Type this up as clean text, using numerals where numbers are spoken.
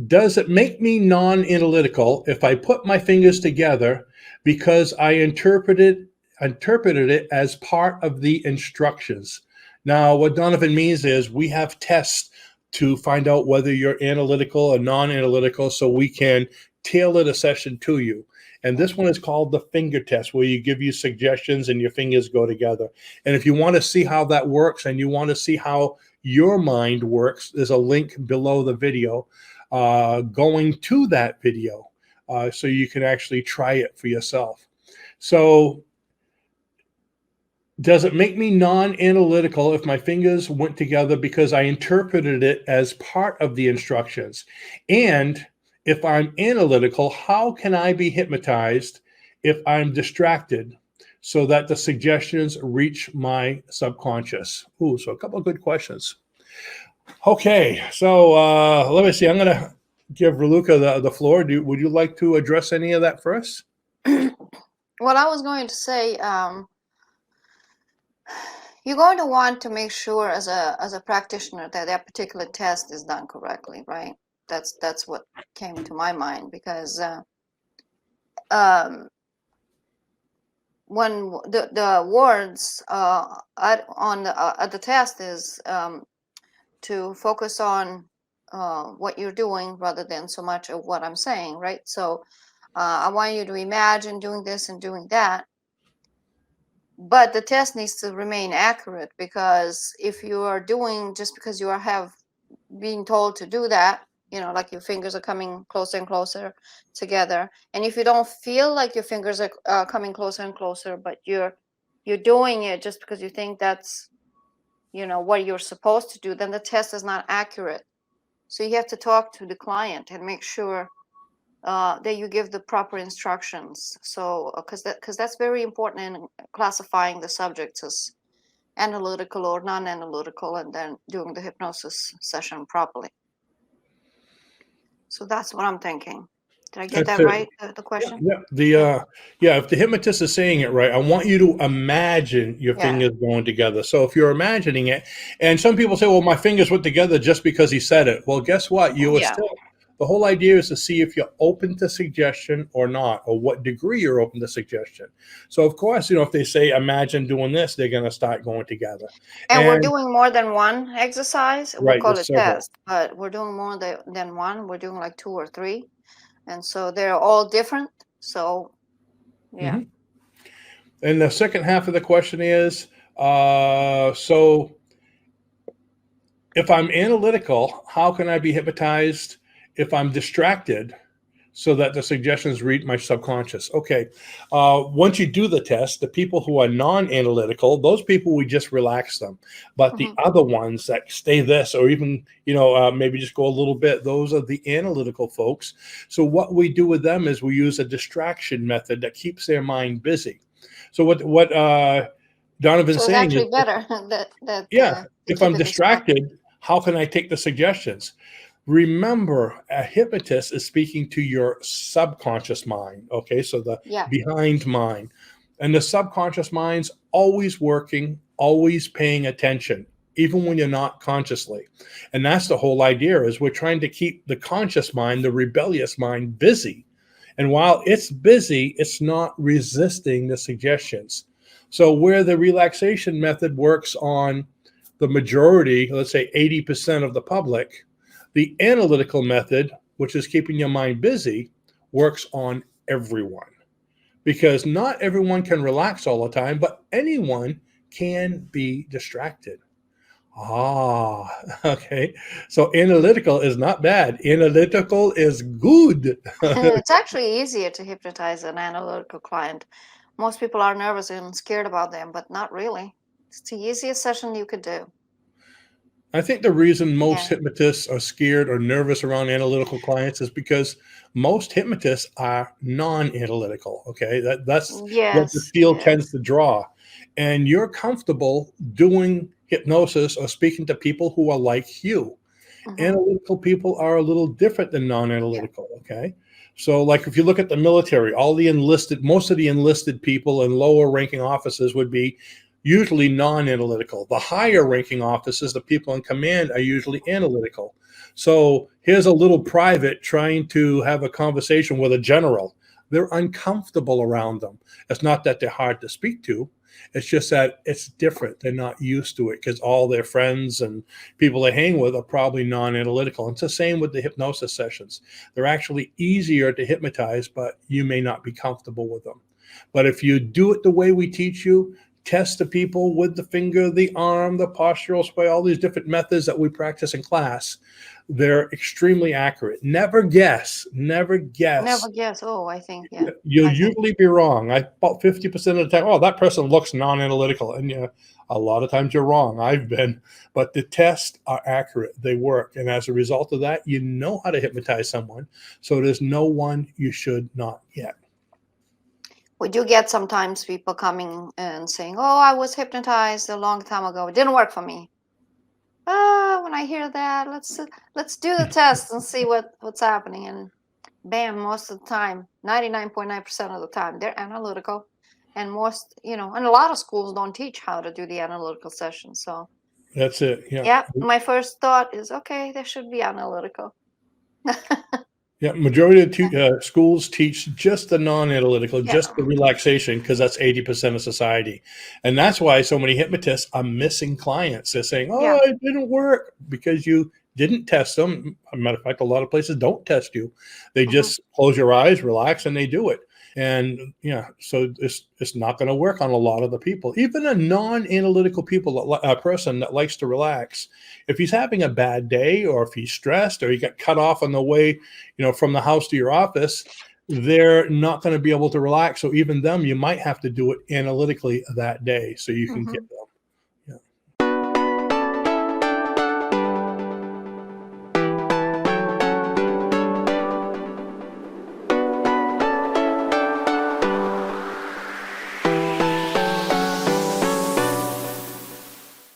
Does it make me non-analytical if I put my fingers together because I interpreted it as part of the instructions? Now, what Donovan means is we have tests to find out whether you're analytical or non-analytical so we can tailor the session to you. And this one is called the finger test, where you give you suggestions and your fingers go together. And if you want to see how that works and you want to see how your mind works, there's a link below the video going to that video so you can actually try it for yourself. So does it make me non-analytical if my fingers went together because I interpreted it as part of the instructions? And if I'm analytical, how can I be hypnotized if I'm distracted so that the suggestions reach my subconscious? Ooh, so a couple of good questions. Okay, so let me see. I'm going to give Raluca the floor. Would you like to address any of that first? What I was going to say, you're going to want to make sure as a practitioner that that particular test is done correctly, right? That's what came to my mind, because when the words at the test is to focus on what you're doing rather than so much of what I'm saying, right? So I want you to imagine doing this and doing that. But the test needs to remain accurate, because if you are doing just because you have been told to do that, you know, like your fingers are coming closer and closer together, and if you don't feel like your fingers are coming closer and closer, but you're doing it just because you think that's, you know, what you're supposed to do, then the test is not accurate. So you have to talk to the client and make sure that you give the proper instructions. So because that's very important in classifying the subjects as analytical or non-analytical, and then doing the hypnosis session properly. So that's what I'm thinking. Did I get that right, the question? Yeah. If the hypnotist is saying it right, I want you to imagine your fingers going together. So if you're imagining it, and some people say, well, my fingers went together just because he said it. Well, guess what? You were still, the whole idea is to see if you're open to suggestion or not, or what degree you're open to suggestion. So of course, you know, if they say, imagine doing this, they're going to start going together. And we're doing more than one exercise. Right, we call it test, but we're doing more than one. We're doing like 2 or 3. And so they're all different. So, yeah. And the second half of the question is, so if I'm analytical, how can I be hypnotized if I'm distracted so that the suggestions reach my subconscious? Okay. Once you do the test, the people who are non-analytical, those people, we just relax them. But the other ones that stay this, or even, you know, maybe just go a little bit, those are the analytical folks. So what we do with them is we use a distraction method that keeps their mind busy. So what Donovan's saying is actually better. If I'm distracted, how can I take the suggestions? Remember, a hypnotist is speaking to your subconscious mind. Okay, so the behind mind, and the subconscious mind's always working, always paying attention, even when you're not consciously. And that's the whole idea, is we're trying to keep the conscious mind, the rebellious mind, busy. And while it's busy, it's not resisting the suggestions. So where the relaxation method works on the majority, let's say 80% of the public, the analytical method, which is keeping your mind busy, works on everyone. Because not everyone can relax all the time, but anyone can be distracted. Okay. So analytical is not bad. Analytical is good. It's actually easier to hypnotize an analytical client. Most people are nervous and scared about them, but not really. It's the easiest session you could do. I think the reason most hypnotists are scared or nervous around analytical clients is because most hypnotists are non-analytical. Okay, that's what the field tends to draw. And you're comfortable doing hypnosis or speaking to people who are like you. Analytical people are a little different than non-analytical. Okay, so like if you look at the military, most of the enlisted people in lower ranking officers would be usually non-analytical. The higher ranking officers, the people in command, are usually analytical. So here's a little private trying to have a conversation with a general. They're uncomfortable around them. It's not that they're hard to speak to. It's just that it's different. They're not used to it because all their friends and people they hang with are probably non-analytical. It's the same with the hypnosis sessions. They're actually easier to hypnotize, but you may not be comfortable with them. But if you do it the way we teach you, test the people with the finger, the arm, the postural sway, all these different methods that we practice in class, they're extremely accurate. Never guess. Never guess. Never guess. Oh, I think, yeah. You'll usually be wrong. About 50% of the time, oh, that person looks non-analytical. And yeah, a lot of times you're wrong. I've been. But the tests are accurate. They work. And as a result of that, you know how to hypnotize someone. So there's no one you should not get. We do get sometimes people coming and saying, oh, I was hypnotized a long time ago. It didn't work for me. When I hear that, let's do the test and see what's happening. And bam, most of the time, 99.9% of the time, they're analytical. And most, and a lot of schools don't teach how to do the analytical session. So that's it. Yeah. Yeah. My first thought is, okay, they should be analytical. Yeah, majority of schools teach just the non-analytical, just the relaxation, because that's 80% of society. And that's why so many hypnotists are missing clients. They're saying, oh, it didn't work because you didn't test them. As a matter of fact, a lot of places don't test you. They just close your eyes, relax, and they do it. And so it's not going to work on a lot of the people. Even a non-analytical person that likes to relax, if he's having a bad day or if he's stressed or he got cut off on the way, from the house to your office, they're not going to be able to relax. So even them, you might have to do it analytically that day so you can get